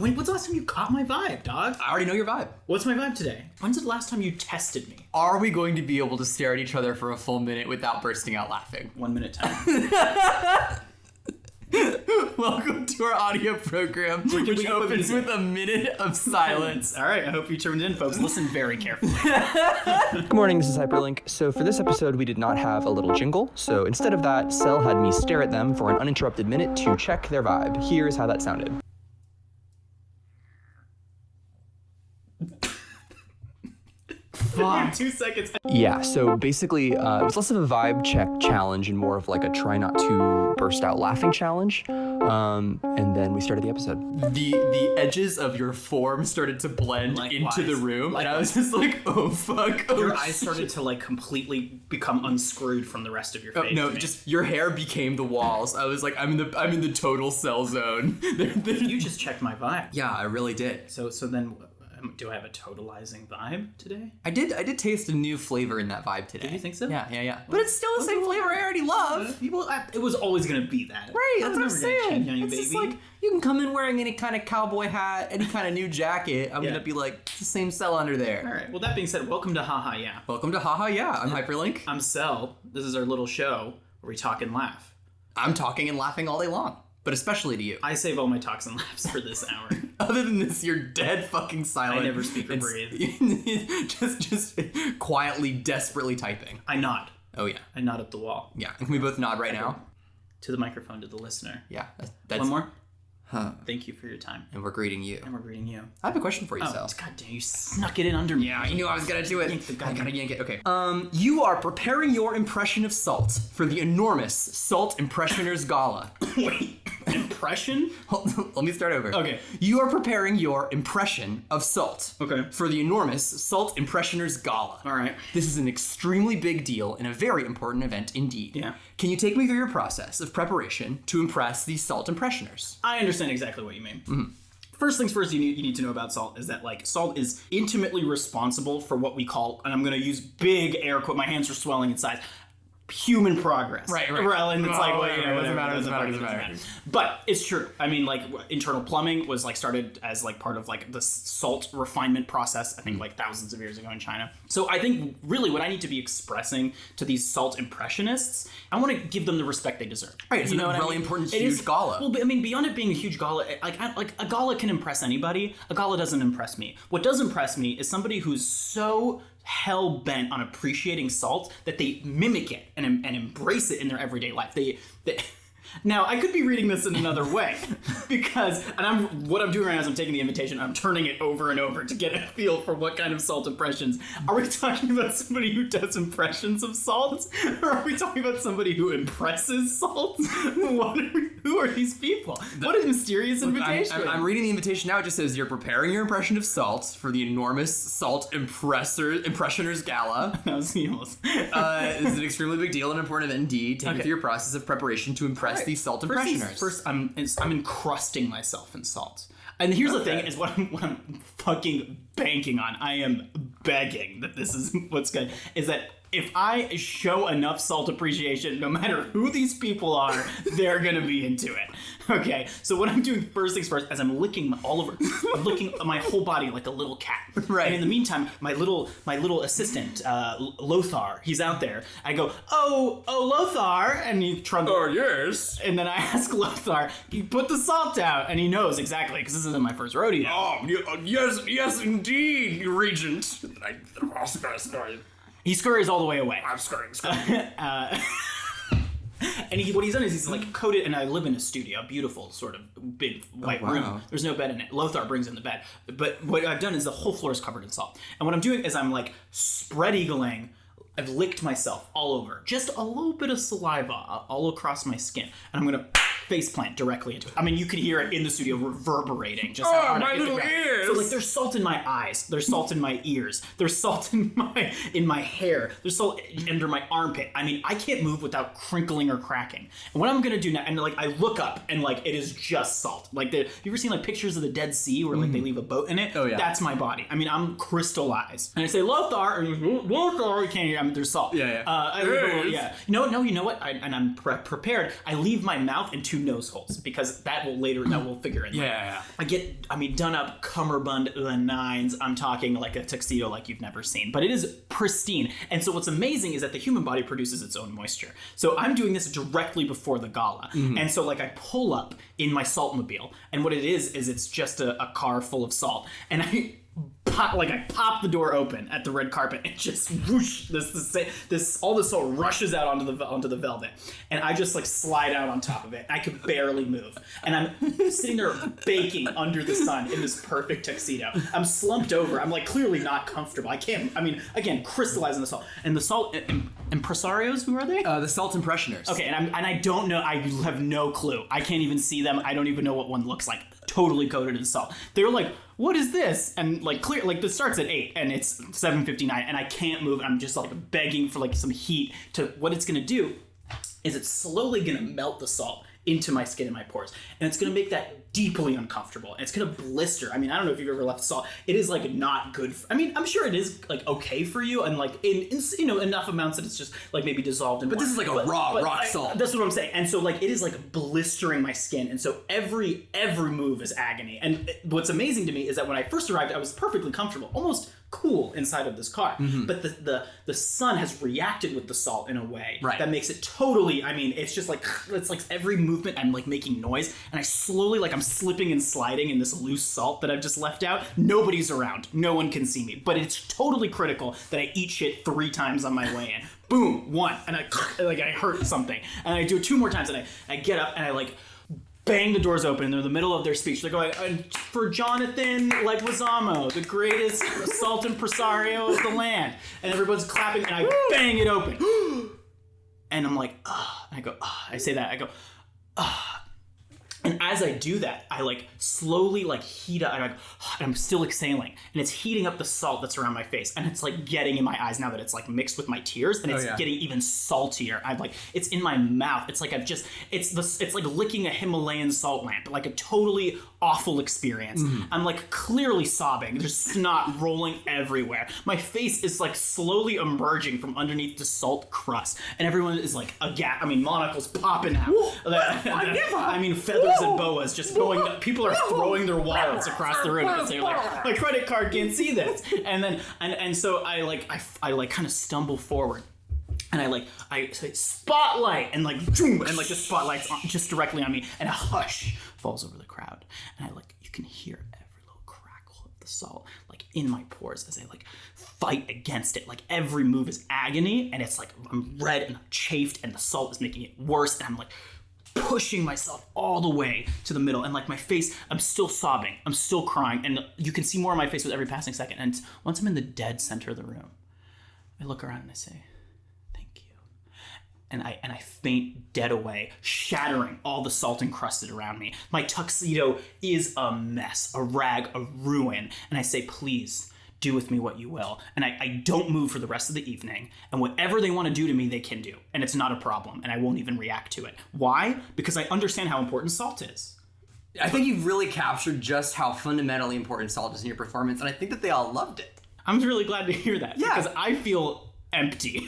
When's the last time you caught my vibe, dog? I already know your vibe. What's my vibe today? When's the last time you tested me? Are we going to be able to stare at each other for a full minute without bursting out laughing? 1 minute time. Welcome to our audio program, which opens with a minute of silence. All right, I hope you tuned in, folks. Listen very carefully. Good morning, this is Hyperlink. So for this episode, we did not have a little jingle. So instead of that, Cell had me stare at them for an uninterrupted minute to check their vibe. Here's how that sounded. Fuck. 2 seconds. Yeah, so basically, it was less of a vibe check challenge and more of like a try not to burst out laughing challenge. And then we started the episode. The edges of your form started to blend into the room, and I was just like, oh fuck. Oh, your eyes started to like completely become unscrewed from the rest of your face. No, just your hair became the walls. I was like, I'm in the total Cell zone. You just checked my vibe. Yeah, I really did. So then, do I have a totalizing vibe today? I did taste a new flavor in that vibe today. Did you think so? Yeah. But it's still the same flavor I already love. It was always gonna be that. Right, that's what I'm saying. It's just like, you can come in wearing any kind of cowboy hat, any kind of new jacket. I'm gonna be like, it's the same Cell under there. All right, well, that being said, welcome to Haha Yeah. Welcome to Haha Yeah. I'm Hyperlink. I'm Cell. This is our little show where we talk and laugh. I'm talking and laughing all day long. But especially to you. I save all my talks and laughs for this hour. Other than this, you're dead fucking silent. I never speak or breathe. just quietly, desperately typing. I nod. Oh, yeah. I nod at the wall. Yeah. Can we both nod right now? To the microphone, to the listener. Yeah. That's one more? Huh. Thank you for your time. And we're greeting you. And we're greeting you. I have a question for you, Cell. God damn, you snuck it in under me. Yeah, I knew I was gonna do it. I gotta yank it. Okay. You are preparing your impression of salt for the enormous Salt Impressioners Gala. Wait. Impression? Let me start over. Okay. You are preparing your impression of salt. Okay. For the enormous Salt Impressioners Gala. All right. This is an extremely big deal and a very important event indeed. Yeah. Can you take me through your process of preparation to impress these Salt Impressioners? I understand exactly what you mean. Mm-hmm. First things first, you need to know about salt is that like salt is intimately responsible for what we call, and I'm going to use big air quote. My hands are swelling in size. Human progress. Right. And it's like, well, doesn't matter. But it's true. I mean, like, internal plumbing was like started as like part of like the salt refinement process, I think like thousands of years ago in China. So I think really what I need to be expressing to these salt impressionists, I want to give them the respect they deserve. Right. It's a really important, huge gala. Well, I mean, beyond it being a huge gala, like a gala can impress anybody. A gala doesn't impress me. What does impress me is somebody who's so hell-bent on appreciating salt that they mimic it and embrace it in their everyday life. They Now, I could be reading this in another way because, what I'm doing right now is I'm taking the invitation, I'm turning it over and over to get a feel for what kind of salt impressions. Are we talking about somebody who does impressions of salt? Or are we talking about somebody who impresses salt? Who are these people? What a mysterious invitation. I'm reading the invitation now. It just says, you're preparing your impression of salt for the enormous Salt Impressioners Gala. That was almost. This is an extremely big deal and important event indeed. Take me through your process of preparation to impress these Salt Impressioners. First, I'm encrusting myself in salt. And here's the thing, is what I'm fucking banking on. I am begging that this is what's good. Is that if I show enough salt appreciation, no matter who these people are, they're gonna be into it. Okay, so what I'm doing first things first, as I'm licking I'm licking my whole body like a little cat. Right. And in the meantime, my little assistant, Lothar, he's out there. I go, oh, Lothar, and he trundles. Oh, yes. And then I ask Lothar, you put the salt out, and he knows exactly, because this isn't my first rodeo. Oh, yes, indeed, Regent. He scurries all the way away. I'm scurrying. And what he's done is he's like coated, and I live in a studio, a beautiful sort of big white room. There's no bed in it. Lothar brings in the bed. But what I've done is the whole floor is covered in salt. And what I'm doing is I'm like spread eagling. I've licked myself all over. Just a little bit of saliva all across my skin. And I'm going to face plant directly into it. I mean, you could hear it in the studio reverberating. Just how hard my I hit the little ground. ears! So like, there's salt in my eyes. There's salt in my ears. There's salt in my hair. There's salt under my armpit. I mean, I can't move without crinkling or cracking. And what I'm gonna do now, and like, I look up and like, it is just salt. Like, have you ever seen like pictures of the Dead Sea where like they leave a boat in it? Oh yeah. That's my body. I mean, I'm crystallized. And I say, Lothar, and Lothar, you can't hear. I mean, there's salt. Yeah. You know what? I'm prepared. I leave my mouth in 2 nose holes because that will figure in. Yeah. I get, done up cummerbund to the nines. I'm talking like a tuxedo like you've never seen, but it is pristine. And so what's amazing is that the human body produces its own moisture. So I'm doing this directly before the gala. And so like I pull up in my saltmobile, and what it is it's just a car full of salt. And I pop the door open at the red carpet and just whoosh, all the salt rushes out onto the velvet, and I just like slide out on top of it. I could barely move, and I'm sitting there baking under the sun in this perfect tuxedo. I'm slumped over. I'm like clearly not comfortable. I can't. Again, crystallizing the salt, and the salt impresarios. Who are they? The salt impressioners. Okay, and I don't know. I have no clue. I can't even see them. I don't even know what one looks like. Totally coated in salt. They're like, what is this? And like clear, like this starts at 8 and it's 7:59 and I can't move. I'm just like begging for like some heat to, what it's gonna do is it's slowly gonna melt the salt into my skin and my pores. And it's gonna make that deeply uncomfortable. And it's gonna blister. I don't don't know if you've ever left salt. It is like not good. I'm sure it is like okay for you and like in enough amounts that it's just like maybe dissolved in But water. this is like a raw rock salt. That's what I'm saying. And so like it is like blistering my skin. And so every move is agony. And what's amazing to me is that when I first arrived, I was perfectly comfortable, almost cool inside of this car. But the sun has reacted with the salt in a way that makes it totally, it's just like, it's like every movement I'm like making noise, and I slowly, like I'm slipping and sliding in this loose salt that I've just left out. Nobody's around. No one can see me. But it's totally critical that I eat shit 3 times on my way in. Boom, 1, and I hurt something. And I do it 2 more times, and I get up and I like bang the doors open, and they're in the middle of their speech. They're going, for Jonathan Leguizamo, the greatest salt impresario of the land. And everyone's clapping, and I bang it open. And I'm like, ah. And I go, ah. I say that. I go, ah. And as I do that, I like slowly like heat up, and I'm still exhaling, and it's heating up the salt that's around my face, and it's like getting in my eyes now that it's like mixed with my tears, and it's getting even saltier. I'm like, it's in my mouth. It's like it's like licking a Himalayan salt lamp, like a totally awful experience. I'm like clearly sobbing. There's snot rolling everywhere. My face is like slowly emerging from underneath the salt crust, and everyone is like aghast. Monocles popping out. Feathers and boas just going. People are throwing their wallets across the room because they're like, my credit card can't see this. And then and so I kind of stumble forward. And I say spotlight, and like zoom, and like the spotlight's just directly on me, and a hush falls over the crowd, and you can hear every little crackle of the salt like in my pores as I like fight against it. Like every move is agony, and it's like I'm red and I'm chafed, and the salt is making it worse, and I'm like pushing myself all the way to the middle, and like my face, I'm still sobbing, I'm still crying, and you can see more of my face with every passing second. And once I'm in the dead center of the room, I look around and I say, and I faint dead away, shattering all the salt encrusted around me. My tuxedo is a mess, a rag, a ruin. And I say, please, do with me what you will. And I don't move for the rest of the evening. And whatever they want to do to me, they can do. And it's not a problem. And I won't even react to it. Why? Because I understand how important salt is. I think you've really captured just how fundamentally important salt is in your performance. And I think that they all loved it. I'm really glad to hear that. Yeah. Because I feel empty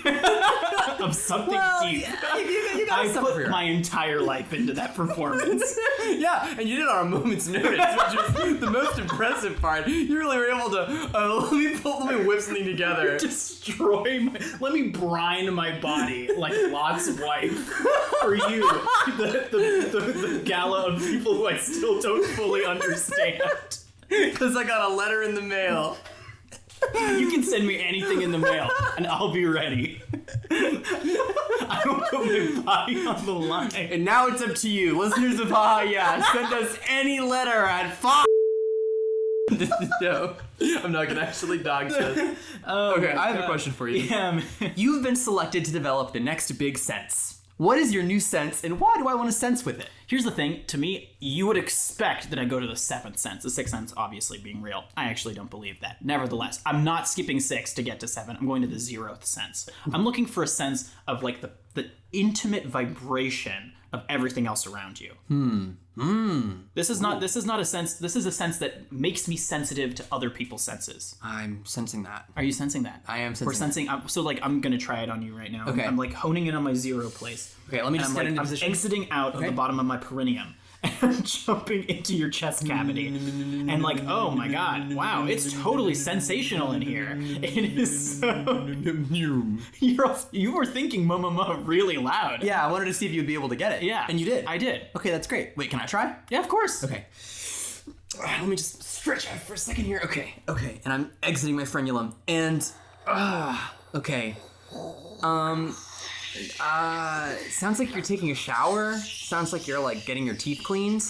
of something deep. Yeah, you got I put my entire life into that performance. Yeah, and you did it on a moment's notice, which is the most impressive part. You really were able to let me whip something together. Let me brine my body like Lot's wife for you, the gala of people who I still don't fully understand. Because I got a letter in the mail. You can send me anything in the mail, and I'll be ready. I don't put my body on the line. And now it's up to you, listeners of Haha Yeah. Send us any letter at No, I'm not gonna actually dox us. Okay, I have a question for you. Yeah, You've been selected to develop the next big sense. What is your new sense, and why do I want to sense with it? Here's the thing, to me, you would expect that I go to the 7th sense, the 6th sense obviously being real. I actually don't believe that. Nevertheless, I'm not skipping 6 to get to 7. I'm going to the 0th sense. I'm looking for a sense of like the intimate vibration of everything else around you. This is not a sense, this is a sense that makes me sensitive to other people's senses. I'm sensing that. Are you sensing that? I am sensing We're sensing, so like I'm gonna try it on you right now. Okay. I'm like honing in on my 0 place. Okay, let me just get into I'm position. exiting out of the bottom of my perineum. And jumping into your chest cavity. And like, oh my god, wow, it's totally sensational in here. It is so... You were thinking ma really loud. Yeah, I wanted to see if you'd be able to get it. Yeah. And you did. I did. Okay, that's great. Wait, can I try? Yeah, of course. Okay. Let me just stretch out for a second here. Okay. And I'm exiting my frenulum. And, okay. Sounds like you're taking a shower. Sounds like you're like getting your teeth cleaned.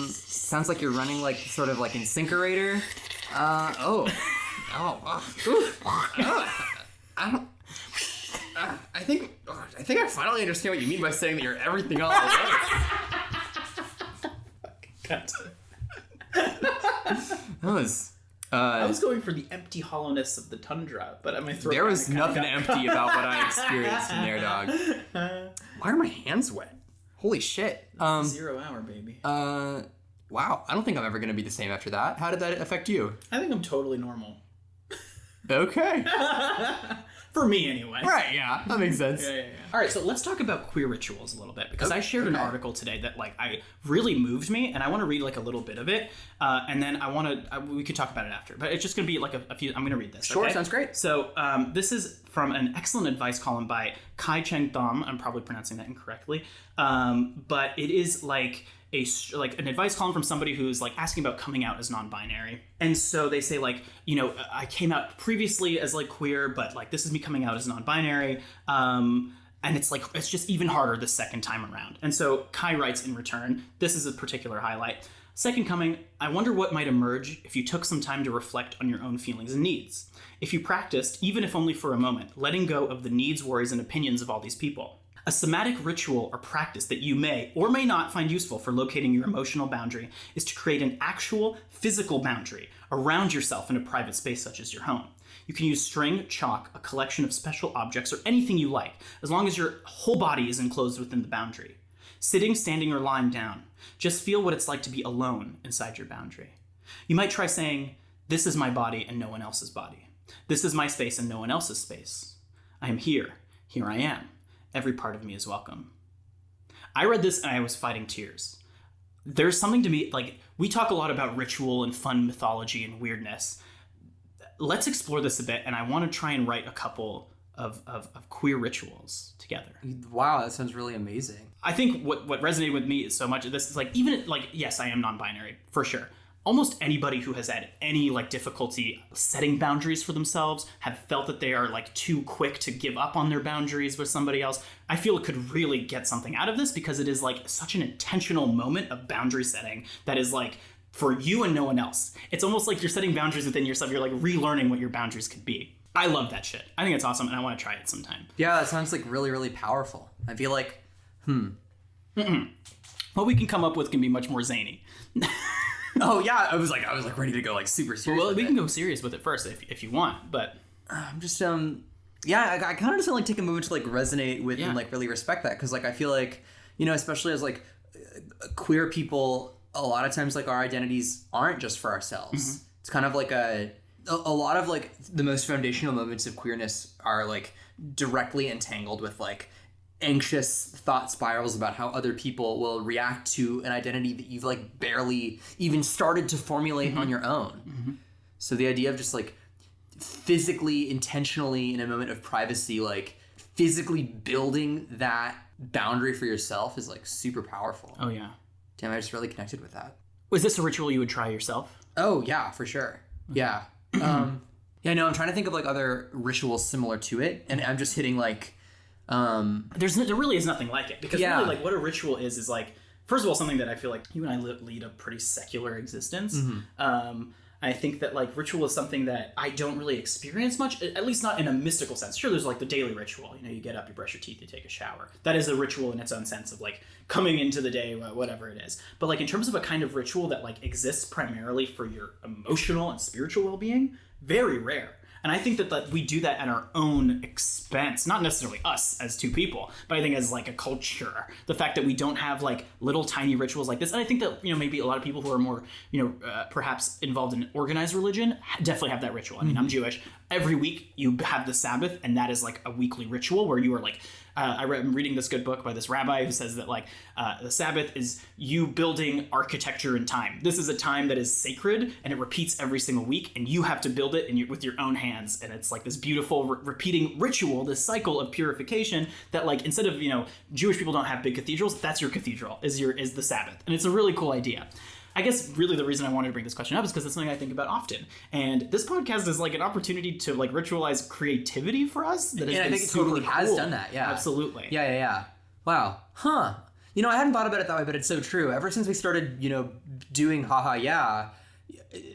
Sounds like you're running like sort of like incinerator. I think I finally understand what you mean by saying that you're everything all at once. That was. I was going for the empty hollowness of the tundra, but my throat. There was nothing empty about what I experienced in there, dog. Why are my hands wet? Holy shit. 0 hour, baby. Wow. I don't think I'm ever gonna be the same after that. How did that affect you? I think I'm totally normal. Okay. For me, anyway. Right, yeah. That makes sense. Yeah. All right, so let's talk about queer rituals a little bit, because I shared an article today that like really moved me, and I want to read like a little bit of it, and then we could talk about it after, but it's just going to be like a few. I'm going to read this. Sure, okay? Sounds great. So this is from an excellent advice column by Kai Cheng Thom. I'm probably pronouncing that incorrectly, but it is like an advice column from somebody who's like asking about coming out as non-binary. And so they say like, you know, I came out previously as like queer, but like this is me coming out as non-binary. And it's like, it's just even harder the second time around. And so Kai writes in return, this is a particular highlight. Second coming, I wonder what might emerge if you took some time to reflect on your own feelings and needs. If you practiced, even if only for a moment, letting go of the needs, worries, and opinions of all these people. A somatic ritual or practice that you may or may not find useful for locating your emotional boundary is to create an actual physical boundary around yourself in a private space such as your home. You can use string, chalk, a collection of special objects, or anything you like, as long as your whole body is enclosed within the boundary. Sitting, standing, or lying down, just feel what it's like to be alone inside your boundary. You might try saying, "This is my body and no one else's body. This is my space and no one else's space. I am here. Here I am. Every part of me is welcome." I read this and I was fighting tears. There's something to me, like, we talk a lot about ritual and fun mythology and weirdness. Let's explore this a bit, and I want to try and write a couple of queer rituals together. Wow, that sounds really amazing. I think what resonated with me is so much of this is like, even like, yes, I am non-binary, for sure. Almost anybody who has had any like difficulty setting boundaries for themselves, have felt that they are like too quick to give up on their boundaries with somebody else. I feel it could really get something out of this, because it is like such an intentional moment of boundary setting that is like for you and no one else. It's almost like you're setting boundaries within yourself. You're like relearning what your boundaries could be. I love that shit. I think it's awesome, and I want to try it sometime. Yeah, that sounds like really, really powerful. I feel like, What we can come up with can be much more zany. Oh yeah, I was like ready to go like super serious. Well, we can go serious with it first if you want, but I'm just yeah, I kind of just want to like take a moment to like resonate with and like really respect that, because like I feel like, you know, especially as like queer people, a lot of times like our identities aren't just for ourselves. Mm-hmm. It's kind of like a lot of like the most foundational moments of queerness are like directly entangled with like anxious thought spirals about how other people will react to an identity that you've like barely even started to formulate on your own. Mm-hmm. So the idea of just like physically, intentionally, in a moment of privacy, like physically building that boundary for yourself is like super powerful. Oh yeah. Damn, I just really connected with that. Was this a ritual you would try yourself? Oh yeah, for sure. Okay. Yeah. Yeah, no, I'm trying to think of like other rituals similar to it, and I'm just hitting like there really is nothing like it, because really like what a ritual is like, first of all, something that I feel like you and I lead a pretty secular existence. Mm-hmm. I think that like ritual is something that I don't really experience much, at least not in a mystical sense. Sure, there's like the daily ritual, you know, you get up, you brush your teeth, you take a shower. That is a ritual in its own sense of like coming into the day, whatever it is. But like in terms of a kind of ritual that like exists primarily for your emotional and spiritual well-being, very rare. And I think that we do that at our own expense, not necessarily us as two people, but I think as like a culture, the fact that we don't have like little tiny rituals like this. And I think that, you know, maybe a lot of people who are more, you know, perhaps involved in organized religion definitely have that ritual. I mean, I'm Jewish. Every week you have the Sabbath, and that is like a weekly ritual where you are like I'm reading this good book by this rabbi who says that like the Sabbath is you building architecture in time. This is a time that is sacred and it repeats every single week, and you have to build it with your own hands. And it's like this beautiful repeating ritual, this cycle of purification that like instead of Jewish people don't have big cathedrals. That's your cathedral is the Sabbath, and it's a really cool idea. I guess really the reason I wanted to bring this question up is because it's something I think about often. And this podcast is like an opportunity to like ritualize creativity for us. And I think it totally has done that. Yeah, absolutely. Yeah. Wow. Huh. I hadn't thought about it that way, but it's so true. Ever since we started, doing haha yeah,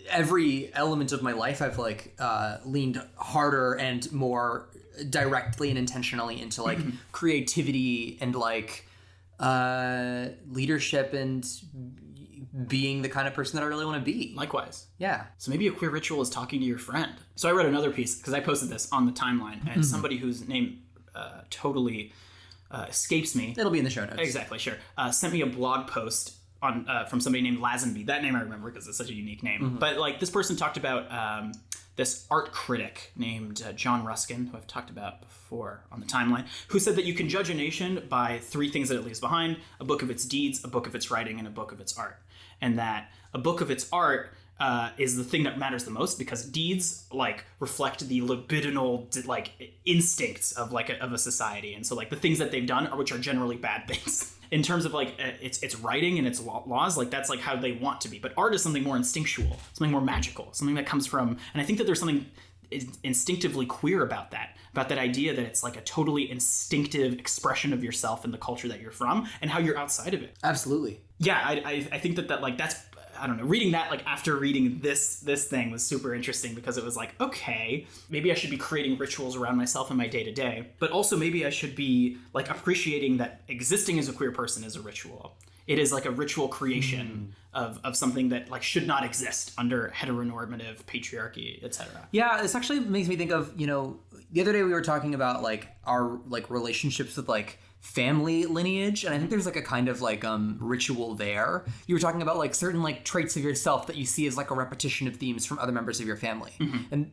every element of my life I've like leaned harder and more directly and intentionally into like creativity and like leadership and being the kind of person that I really want to be. Likewise. Yeah. So maybe a queer ritual is talking to your friend. So I read another piece because I posted this on the timeline, and somebody whose name totally escapes me. It'll be in the show notes. Exactly, sure. Sent me a blog post on from somebody named Lazenby. That name I remember because it's such a unique name. But like this person talked about this art critic named John Ruskin, who I've talked about before on the timeline, who said that you can judge a nation by three things that it leaves behind: a book of its deeds, a book of its writing, and a book of its art. And that a book of its art is the thing that matters the most, because deeds like reflect the libidinal like instincts of like of a society, and so like the things that they've done which are generally bad things. In terms of like its writing and its laws, like that's like how they want to be. But art is something more instinctual, something more magical, something that comes from, and I think that there's something instinctively queer about that idea that it's like a totally instinctive expression of yourself and the culture that you're from and how you're outside of it. Absolutely. Yeah, I think that like that's, I don't know, reading that like after reading this thing was super interesting, because it was like, okay, maybe I should be creating rituals around myself in my day-to-day, but also maybe I should be like appreciating that existing as a queer person is a ritual. It is like a ritual creation of something that like should not exist under heteronormative patriarchy, etc. Yeah, this actually makes me think of, the other day we were talking about like our like relationships with like family lineage, and I think there's like a kind of like ritual there. You were talking about like certain like traits of yourself that you see as like a repetition of themes from other members of your family.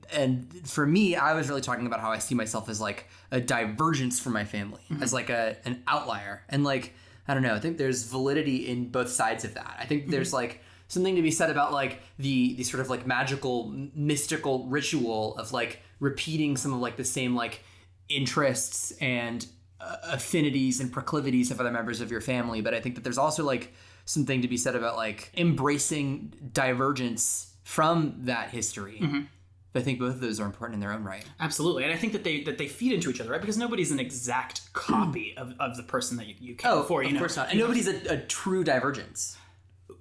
And for me, I was really talking about how I see myself as like a divergence from my family, as like an outlier. And like, I don't know, I think there's validity in both sides of that. I think there's like something to be said about like the sort of like magical, mystical ritual of like repeating some of like the same like interests and affinities and proclivities of other members of your family. But I think that there's also like something to be said about like embracing divergence from that history. But I think both of those are important in their own right. Absolutely. And I think that they feed into each other, right? Because nobody's an exact copy of the person that you came for. Of course not. And nobody's a true divergence.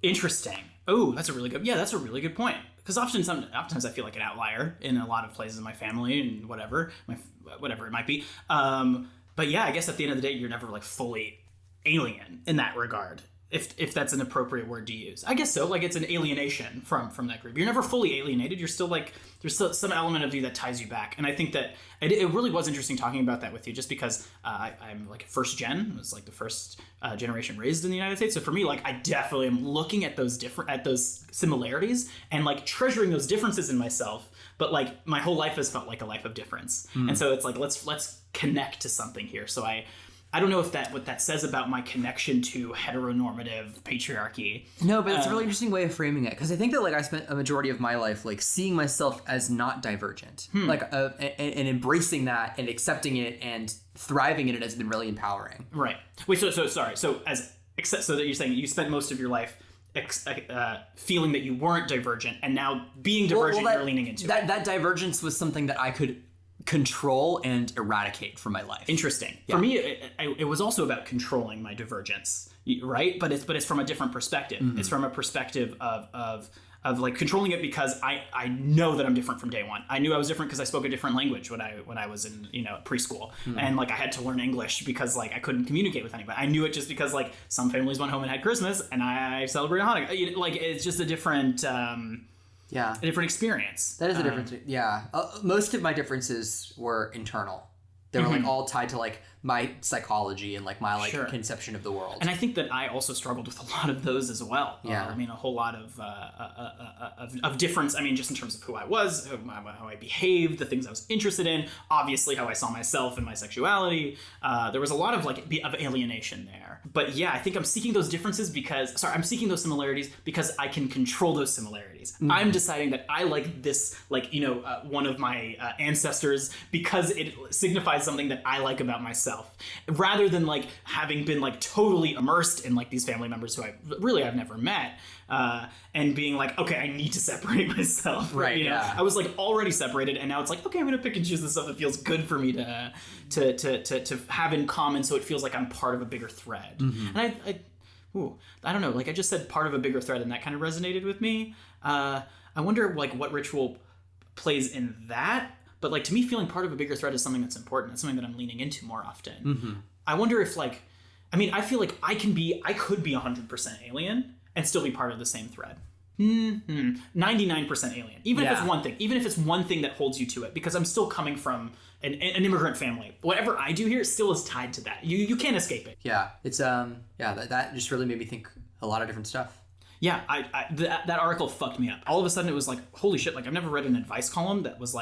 Interesting. Oh, that's a really good point. Because oftentimes I feel like an outlier in a lot of places in my family and whatever it might be. But yeah, I guess at the end of the day, you're never like fully alien in that regard. If that's an appropriate word to use. I guess so. Like it's an alienation from that group. You're never fully alienated. You're still like, there's still some element of you that ties you back. And I think that it really was interesting talking about that with you, just because I'm like first gen. I was like the first generation raised in the United States. So for me, like I definitely am looking at those similarities and like treasuring those differences in myself. But like my whole life has felt like a life of difference. And so it's like, let's connect to something here. So I don't know if what that says about my connection to heteronormative patriarchy. No, but it's a really interesting way of framing it, because I think that like I spent a majority of my life like seeing myself as not divergent, like and embracing that and accepting it and thriving in it has been really empowering. Right. Wait. So sorry. So that you're saying you spent most of your life feeling that you weren't divergent, and now being divergent, you're leaning into it. That divergence was something that I could control and eradicate from my life. Interesting. Yeah. For me, it was also about controlling my divergence, right? But it's from a different perspective. It's from a perspective of like controlling it because I know that I'm different from day one. I knew I was different because I spoke a different language when I was in preschool, and like I had to learn English because like I couldn't communicate with anybody. I knew it just because like some families went home and had Christmas, and I celebrated Hanukkah. Like it's just a different. A different experience. That is a difference. Yeah. Most of my differences were internal. They were like all tied to like my psychology and like my like conception of the world. And I think that I also struggled with a lot of those as well. Yeah. I mean, a whole lot of of difference. I mean, just in terms of who I was, how I behaved, the things I was interested in, obviously how I saw myself and my sexuality. There was a lot of of alienation there. But yeah, I think I'm seeking those differences I'm seeking those similarities because I can control those similarities. I'm deciding that I like this, one of my ancestors because it signifies something that I like about myself, rather than having been totally immersed in these family members who I've never met. And being okay, I need to separate myself. Right. I was already separated, and now it's okay, I'm gonna pick and choose the stuff that feels good for me to have in common, so it feels like I'm part of a bigger thread. And I don't know. I just said part of a bigger thread, and that kind of resonated with me. I wonder what ritual plays in that. But to me, feeling part of a bigger thread is something that's important. It's something that I'm leaning into more often. I wonder if I feel like I could be 100% alien and still be part of the same thread. 99% alien. Even if it's one thing. Even if it's one thing that holds you to it. Because I'm still coming from an immigrant family. Whatever I do here still is tied to that. You can't escape it. Yeah. It's that just really made me think a lot of different stuff. Yeah, that article fucked me up. All of a sudden it was holy shit, I've never read an advice column that was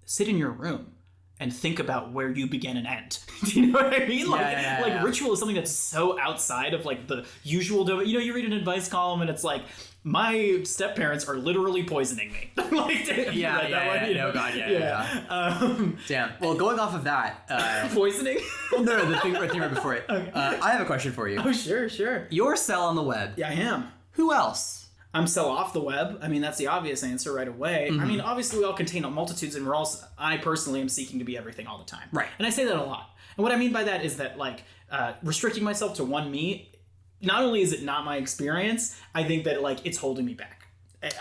sit in your room and think about where you begin and end. Do you know what I mean? Ritual is something that's so outside of the usual. You read an advice column and it's my step-parents are literally poisoning me. God, damn. Well, going off of that, poisoning. Well, no, the thing right before it. Okay. I have a question for you. Oh, sure. You're Cell on the web. Yeah, I am. Who else? I'm Cell off the web. I mean, that's the obvious answer right away. I mean, obviously we all contain multitudes, and I personally am seeking to be everything all the time. Right. And I say that a lot. And what I mean by that is that restricting myself to one me, not only is it not my experience, I think that it's holding me back.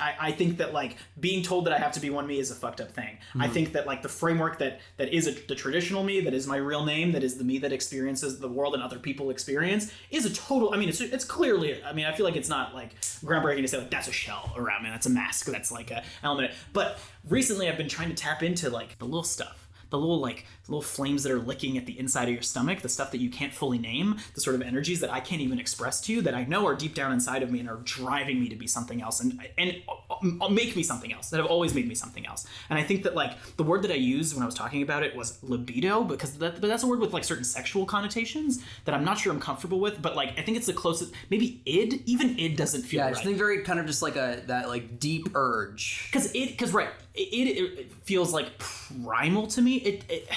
I think that being told that I have to be one me is a fucked up thing. I think that the framework that is the traditional me, that is my real name, that is the me that experiences the world and other people experience, is a total. I mean, it's clearly. I mean, I feel like it's not groundbreaking to say that's a shell around me, that's a mask, that's a element. But recently, I've been trying to tap into the little stuff. The little flames that are licking at the inside of your stomach, the stuff that you can't fully name, the sort of energies that I can't even express to you, that I know are deep down inside of me and are driving me to be something else and make me something else, that have always made me something else. And I think that the word that I used when I was talking about it was libido, because that's a word with certain sexual connotations that I'm not sure I'm comfortable with, but I think it's the closest. Maybe id, even id doesn't feel right. Yeah, it's very kind of just that deep urge. It feels primal to me. It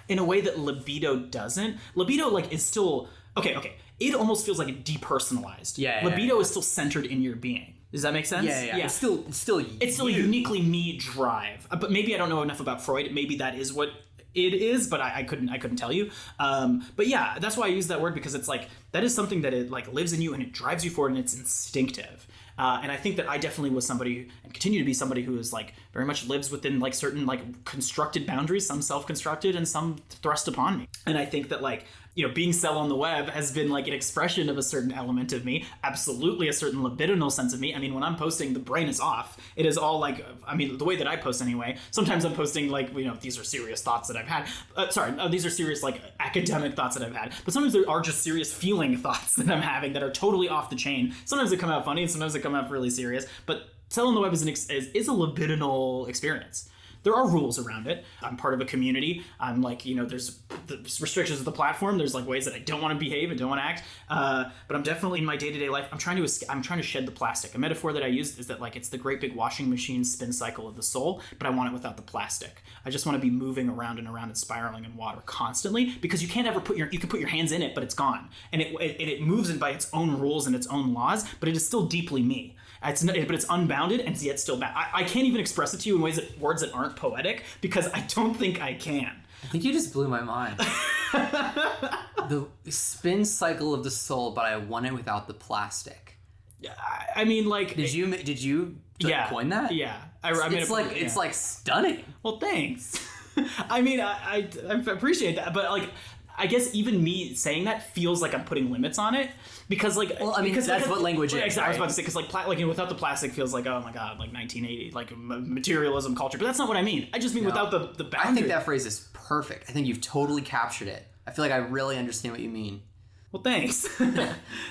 in a way that libido doesn't. Libido is still okay. It almost feels depersonalized. Libido is still centered in your being. Does that make sense? Yeah. It's still a uniquely me drive. But maybe I don't know enough about Freud. Maybe that is what it is, but I couldn't tell you. But yeah, that's why I use that word, because it's that is something that it lives in you and it drives you forward and it's instinctive. And I think that I definitely was somebody, and continue to be somebody, who is very much lives within certain constructed boundaries, some self-constructed and some thrust upon me. And I think that being Cell on the web has been an expression of a certain element of me, absolutely a certain libidinal sense of me. I mean, when I'm posting, the brain is off. It is all the way that I post anyway. Sometimes I'm posting these are serious thoughts that I've had. These are serious academic thoughts that I've had. But sometimes there are just serious feeling thoughts that I'm having that are totally off the chain. Sometimes they come out funny and sometimes they come out really serious. But Cell on the web is a libidinal experience. There are rules around it. I'm part of a community. I'm there's restrictions of the platform. There's ways that I don't want to behave and don't want to act. But I'm definitely in my day-to-day life. I'm trying to shed the plastic. A metaphor that I use is that it's the great big washing machine spin cycle of the soul, but I want it without the plastic. I just want to be moving around and around and spiraling in water constantly, because you can't ever you can put your hands in it, but it's gone. And it moves by its own rules and its own laws, but it is still deeply me. But it's unbounded and yet still bound. I can't even express it to you in words that aren't poetic, because I don't think I can. I think you just blew my mind. The spin cycle of the soul, but I want it without the plastic. I mean, did you coin that? Yeah. It's stunning. Well, thanks. I mean, I appreciate that, but I guess even me saying that feels like I'm putting limits on it, because that's what language is. Exactly. Right? I was about to say, because without the plastic feels oh my god, 1980, materialism culture. But that's not what I mean. I just mean without the boundary. I think that phrase is perfect. I think you've totally captured it. I feel like I really understand what you mean. Well, thanks.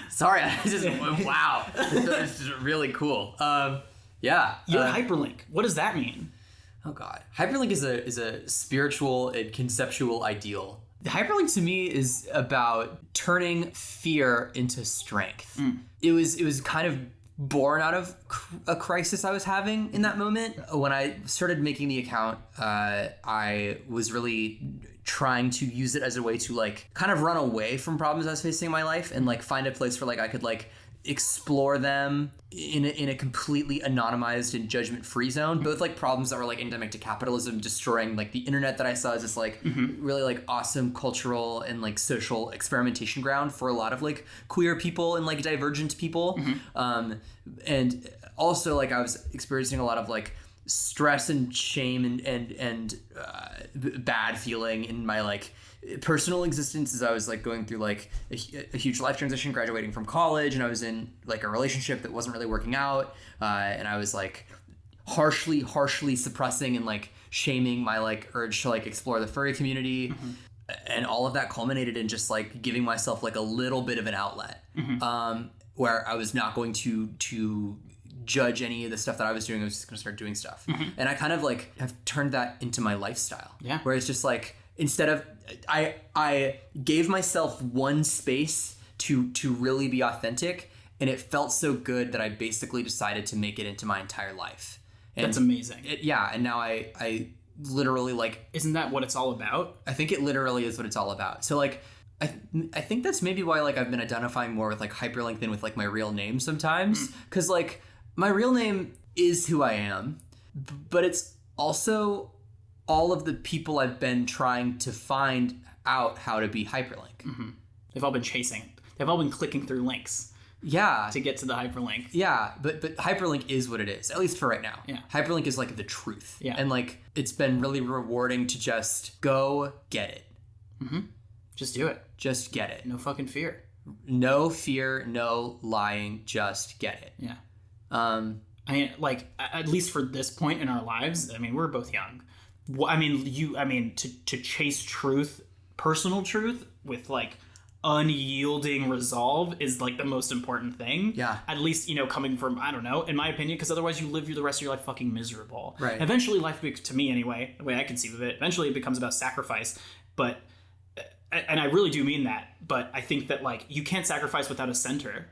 Sorry, I just wow. This is really cool. Yeah. You're hyperlink. What does that mean? Oh God. Hyperlink is a spiritual and conceptual ideal. The hyperlink to me is about turning fear into strength. It was kind of born out of a crisis I was having in that moment. When I started making the account, I was really trying to use it as a way to like kind of run away from problems I was facing in my life and like find a place where like I could like explore them in a completely anonymized and judgment-free zone. Both like problems that were like endemic to capitalism, destroying like the internet that I saw as this like really like awesome cultural and like social experimentation ground for a lot of like queer people and like divergent people. And also like I was experiencing a lot of like stress and shame and bad feeling in my like personal existence as I was like going through like a huge life transition, graduating from college, and I was in like a relationship that wasn't really working out, and I was like harshly suppressing and like shaming my like urge to like explore the furry community. And all of that culminated in just like giving myself like a little bit of an outlet, where I was not going to judge any of the stuff that I was doing. I was just going to start doing stuff. And I kind of like have turned that into my lifestyle. Yeah. Where it's just like, instead of, I gave myself one space to really be authentic, and it felt so good that I basically decided to make it into my entire life. And that's amazing. And now I literally like... Isn't that what it's all about? I think it literally is what it's all about. So like, I think that's maybe why like I've been identifying more with like hyperlink than with like my real name sometimes. Because like my real name is who I am, but it's also all of the people I've been trying to find out how to be hyperlink. They've all been chasing it. They've all been clicking through links. Yeah. To get to the hyperlink. Yeah, but hyperlink is what it is, at least for right now. Yeah. Hyperlink is like the truth. Yeah. And like it's been really rewarding to just go get it. Just do it. Just get it. No fucking fear. No fear, no lying, just get it. Yeah. I mean, like, at least for this point in our lives, I mean, we're both young. To chase truth, personal truth, with like unyielding resolve is like the most important thing. Yeah. At least, coming from, I don't know, in my opinion, because otherwise you live the rest of your life fucking miserable. Right. Eventually life, to me anyway, the way I conceive of it, eventually it becomes about sacrifice. But, and I really do mean that, but I think that like you can't sacrifice without a center.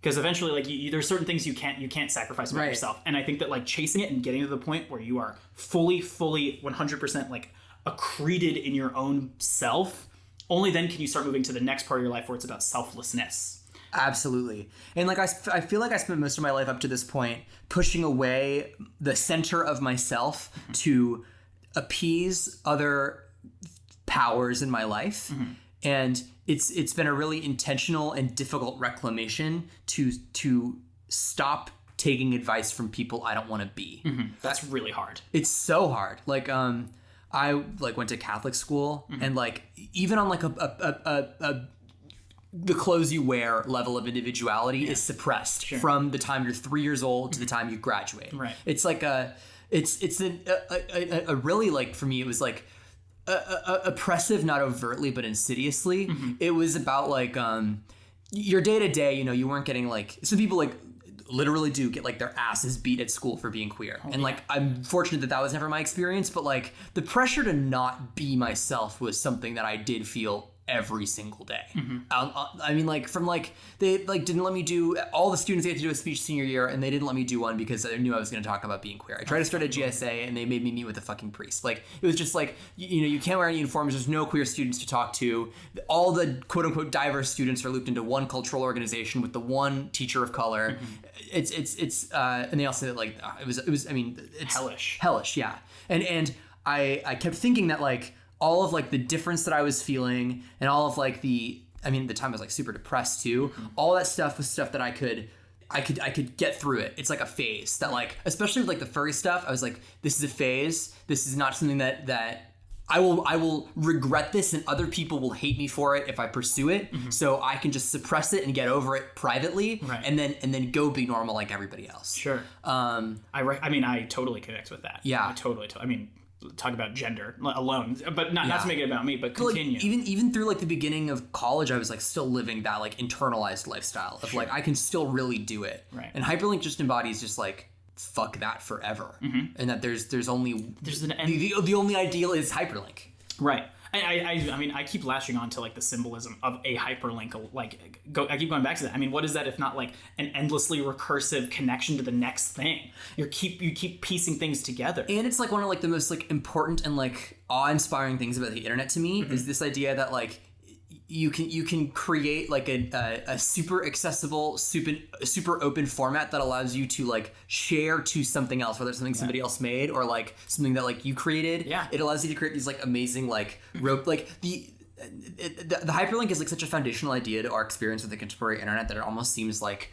Because eventually, like, there's certain things you can't sacrifice about yourself. And I think that, like, chasing it and getting to the point where you are fully, 100%, like, accreted in your own self, only then can you start moving to the next part of your life where it's about selflessness. Absolutely. And, like, I feel like I spent most of my life up to this point pushing away the center of myself to appease other powers in my life. And it's been a really intentional and difficult reclamation to stop taking advice from people I don't want to be. That's really hard. It's so hard. Like I like went to Catholic school, and like even on like a the clothes you wear level of individuality is suppressed from the time you're 3 years old to the time you graduate. Right. It's like it's a really, like, for me it was like oppressive, not overtly but insidiously. It was about like your day to day, you weren't getting, like, some people like literally do get like their asses beat at school for being queer. Like, I'm fortunate that was never my experience, but like the pressure to not be myself was something that I did feel every single day. I mean, like, from like, they like didn't let me do, all the students had to do a speech senior year, and they didn't let me do one because they knew I was going to talk about being queer. I tried to start a GSA, and they made me meet with a fucking priest. Like, it was just like, you can't wear any uniforms, there's no queer students to talk to, all the quote unquote diverse students are looped into one cultural organization with the one teacher of color. It's and they all say that, like, it was I mean, it's hellish, yeah. And I kept thinking that, like, all of like the difference that I was feeling, and all of like the time I was like super depressed too. All that stuff was stuff that I could get through it. It's like a phase that, like, especially with like the furry stuff, I was like, this is a phase. This is not something that I will regret this, and other people will hate me for it if I pursue it. So I can just suppress it and get over it privately, and then go be normal like everybody else. Sure. I totally connect with that. Yeah. I mean, talk about gender alone, but not to make it about me, but continue. Like, even through like the beginning of college, I was like still living that like internalized lifestyle of like, I can still really do it. Right. And hyperlink just embodies just like fuck that forever, and that there's only an end. The only ideal is hyperlink. Right. I mean, I keep lashing on to like the symbolism of a hyperlink. Like, I keep going back to that. I mean, what is that if not like an endlessly recursive connection to the next thing? You keep piecing things together. And it's like one of like the most like important and like awe-inspiring things about the internet to me is this idea that like you can create like a super accessible, super open format that allows you to like share to something else, whether it's something somebody else made or like something that like you created. Yeah. It allows you to create these like amazing like rope like the hyperlink is like such a foundational idea to our experience with the contemporary internet that it almost seems like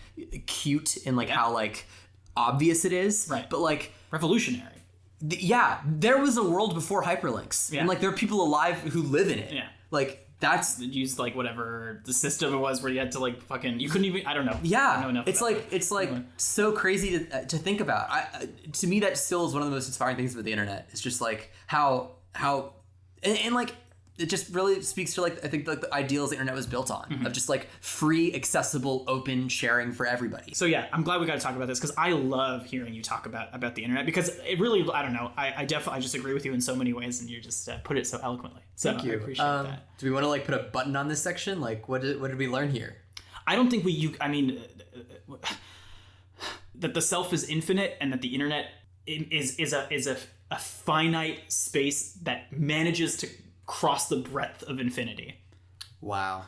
cute in like how like obvious it is. Right. But like revolutionary. There was a world before hyperlinks. Yeah. And like there are people alive who live in it. Yeah. Like that's used like whatever the system it was where you had to like fucking you couldn't even I don't know. Yeah. I don't know enough it's about like it's like so crazy to think about. To me that still is one of the most inspiring things about the internet. It's just like how and like it just really speaks to like I think like the ideals the internet was built on of just like free, accessible, open sharing for everybody. So yeah, I'm glad we got to talk about this because I love hearing you talk about the internet because it really I don't know I definitely just agree with you in so many ways and you just put it so eloquently. So Thank you. I appreciate that. Do we want to like put a button on this section? Like what did we learn here? I don't think I mean that the self is infinite and that the internet is a finite space that manages to cross the breadth of infinity. Wow.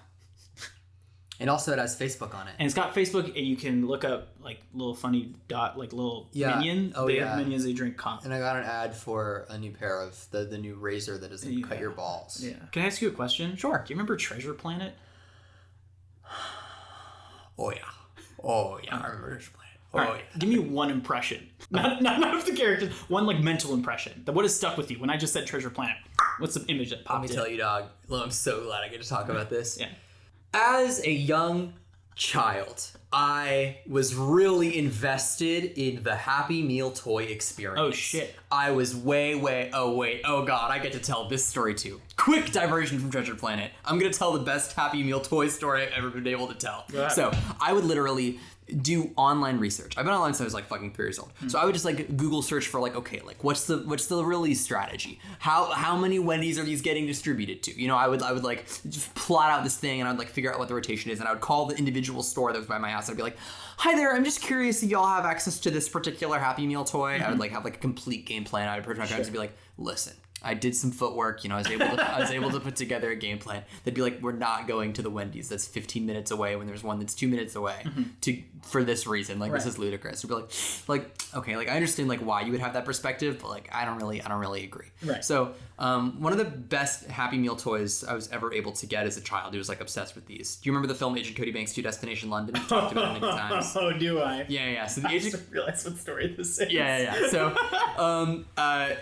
And also it has Facebook on it. And it's got Facebook and you can look up like little funny like little minion. Oh, they have minions, they drink coffee. And I got an ad for a new pair of the new razor that doesn't cut your balls. Yeah. Can I ask you a question? Sure. Do you remember Treasure Planet? Oh yeah. I remember Treasure Planet. Right. Give me one impression. Not of the characters. One like mental impression. What has stuck with you? When I just said Treasure Planet, what's the image that popped in? Let me tell you, dog. Well, I'm so glad I get to talk about this. Yeah. As a young child, I was really invested in the Happy Meal toy experience. Oh shit. I was oh god, I get to tell this story too. Quick diversion from Treasure Planet. I'm gonna tell the best Happy Meal toy story I've ever been able to tell. Right. So I would literally do online research. I've been online since I was like fucking 3 years old. So I would just like Google search for like, okay, like what's the release strategy? How many Wendy's are these getting distributed to? You know, I would like just plot out this thing and I'd like figure out what the rotation is and I would call the individual store that was by my house and I'd be like, hi there, I'm just curious if y'all have access to this particular Happy Meal toy. I would like have like a complete game plan. I would approach my parents and be like, listen, I did some footwork, you know, I was able to put together a game plan. They'd be like, we're not going to the Wendy's that's 15 minutes away when there's one that's 2 minutes away for this reason. Like, this is ludicrous. We'd be like, okay, like I understand like why you would have that perspective, but like I don't really agree. Right. So one of the best Happy Meal toys I was ever able to get as a child, who was like obsessed with these. Do you remember the film Agent Cody Banks 2 Destination London? We've talked about it many times. Oh, do I? Yeah. So the I Agent... just realized what story this is. Yeah. So,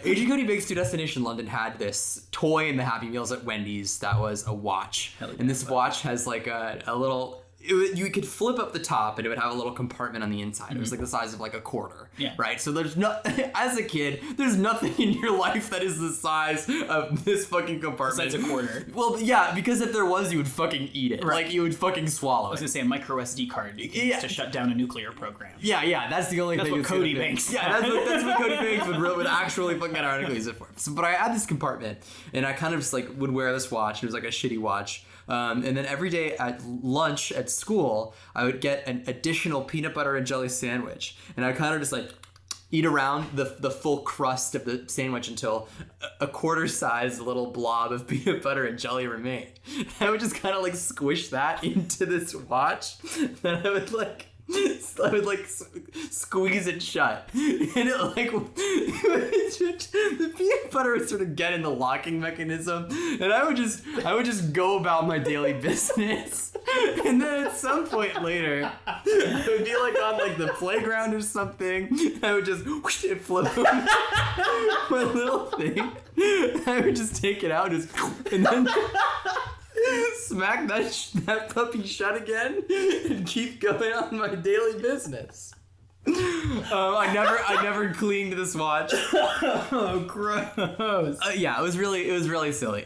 Agent Cody Banks 2 Destination London had this toy in the Happy Meals at Wendy's that was a watch. And this watch has like a little... you could flip up the top and it would have a little compartment on the inside. It was like the size of like a quarter. Yeah. Right? So there's no... As a kid, there's nothing in your life that is the size of this fucking compartment. Besides a quarter. Well, yeah, because if there was, you would fucking eat it. Right. Like, you would fucking swallow it. I was gonna say a micro SD card to shut down a nuclear program. Yeah, that's the only That's thing. what Cody Banks. Yeah, that's what Cody Banks would actually fucking ironically use it for. So, but I had this compartment, and I kind of just like would wear this watch. It was like a shitty watch. And then every day at lunch at school, I would get an additional peanut butter and jelly sandwich, and I kind of just like eat around the full crust of the sandwich until a quarter-sized little blob of peanut butter and jelly remained. I would just kind of like squish that into this watch, then I would like squeeze it shut, and it like the peanut butter would sort of get in the locking mechanism, and I would just go about my daily business, and then at some point later, it would be like on like the playground or something, I would just whoosh, it flip my little thing, I would just take it out and then smack that puppy shut again and keep going on my daily business. I never cleaned this watch. Oh, gross. Yeah, it was really silly.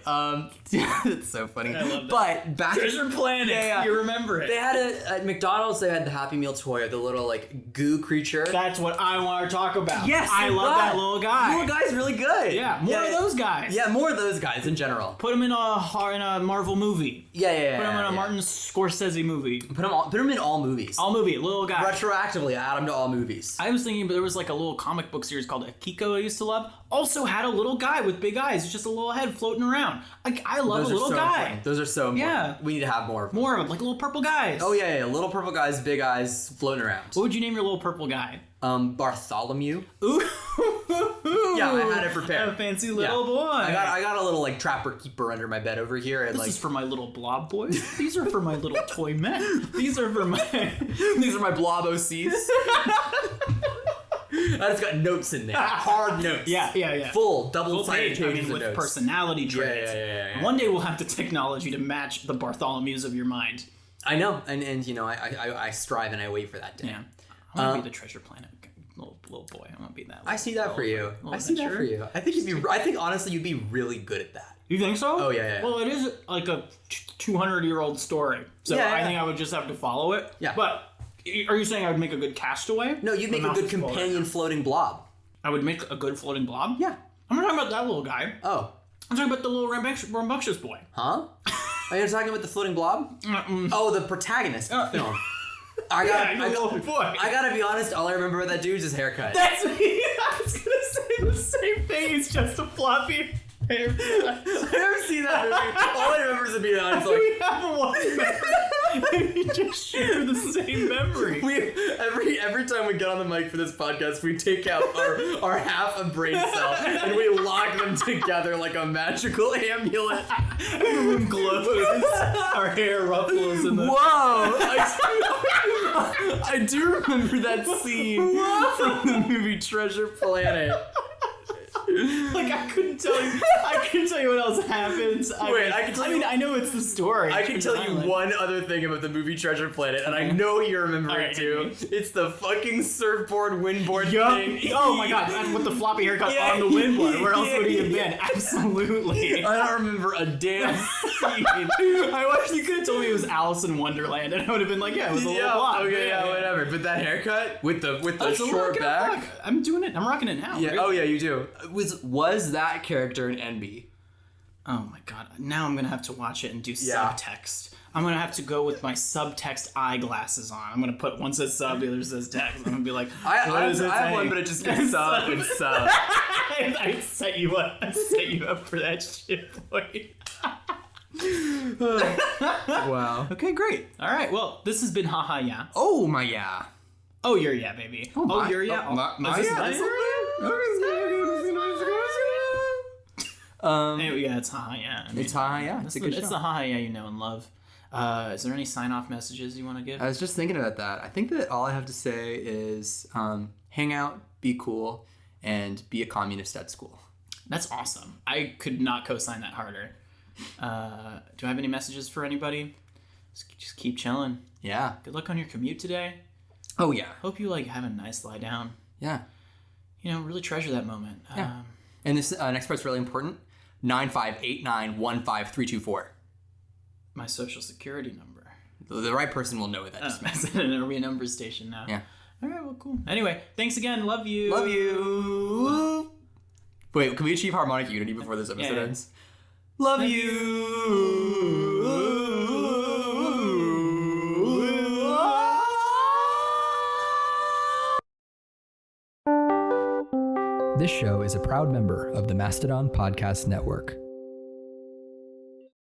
It's so funny. I love that. But back Treasure Planet. Yeah. You remember it. They had at McDonald's. They had the Happy Meal toy, the little like goo creature. That's what I want to talk about. Yes, I love that little guy. Little guy's really good. Yeah, more of those guys. Yeah, more of those guys in general. Put him in a Marvel movie. Yeah. Put him in a Martin Scorsese movie. Put him in all movies. All movie, little guy. Retroactively, add him to all movies. I was thinking, but there was like a little comic book series called Akiko I used to love. Also had a little guy with big eyes, just a little head floating around. Like I love Those a little so guy. Funny. Those are so Yeah. We need to have more of them. More of them, like little purple guys. Oh yeah, little purple guys, big eyes, floating around. What would you name your little purple guy? Bartholomew. Ooh. Yeah, I had it prepared. A fancy little boy. I got a little like trapper keeper under my bed over here, and This like is for my little blob boys. These are for my little toy men. These are for my. these are my blob OCs. I just got notes in there, hard notes. Yeah. Full double-sided page, pages of with notes. personality traits. Yeah. One day we'll have the technology to match the Bartholomews of your mind. I know, and you know, I strive and I wait for that day. Yeah. I want to be the Treasure Planet little boy. I want to be that. I see that for you. I see that for you. I think honestly you'd be really good at that. You think so? Oh yeah. Well, it is like a 200-year-old story, so Yeah. I think I would just have to follow it. Yeah. But are you saying I would make a good castaway? No, you'd make a good companion floating blob. I would make a good floating blob? Yeah. I'm not talking about that little guy. Oh. I'm talking about the little rambunctious boy. Huh? Are you talking about the floating blob? Oh, the protagonist of the film. I gotta be honest, all I remember about that dude is his haircut. That's me. I was gonna say the same thing. It's just a floppy hair. I've never seen that movie. All I remember is it being honest, like We have one memory. And we just share the same memory. every time we get on the mic for this podcast, we take out our half a brain cell and we lock them together like a magical amulet. The room glows. Our hair ruffles in the. Whoa! I do remember that scene from the movie Treasure Planet. Like I couldn't tell you what else happens. I know it's the story. I can tell you one other thing about the movie Treasure Planet, and I know you remember it too. It's the fucking surfboard windboard thing. Oh my god, that's with the floppy haircut on the windboard. Where else would he have been? Absolutely. I don't remember a damn scene. I wish you could have told me it was Alice in Wonderland, and I would have been like, yeah, it was a little block. Okay, whatever. But that haircut with the short back. I'm doing it. I'm rocking it now. Yeah. Really. Oh yeah, you do. Was that character an NB? Oh my god. Now I'm gonna have to watch it and do subtext. I'm gonna have to go with my subtext eyeglasses on. I'm gonna put one says sub, the other says text. I'm gonna be like, I have one, but it just goes sub and sub. I set you up. I set you up for that shit, boy. Wow. Okay, great. All right. Well, this has been haha yeah. Oh my yeah. Oh, you're yeah, baby. Oh, you're yeah. My yeah. Anyway, yeah, it's haha yeah. I mean, it's haha yeah. It's the haha yeah you know and love. Is there any sign-off messages you want to give? I was just thinking about that. I think that all I have to say is hang out, be cool, and be a communist at school. That's awesome. I could not co-sign that harder. Do I have any messages for anybody? Just keep chilling. Yeah. Good luck on your commute today. Oh yeah. Hope you have a nice lie down. Yeah. Really treasure that moment. Yeah. And this next part's really important. 958915324. My social security number. The right person will know what that just means. It'll be a number station now. Yeah. All right, well, cool. Anyway, thanks again. Love you. Love you. Wait, can we achieve harmonic unity before this episode ends? Love you. This show is a proud member of the Mastodon Podcast Network.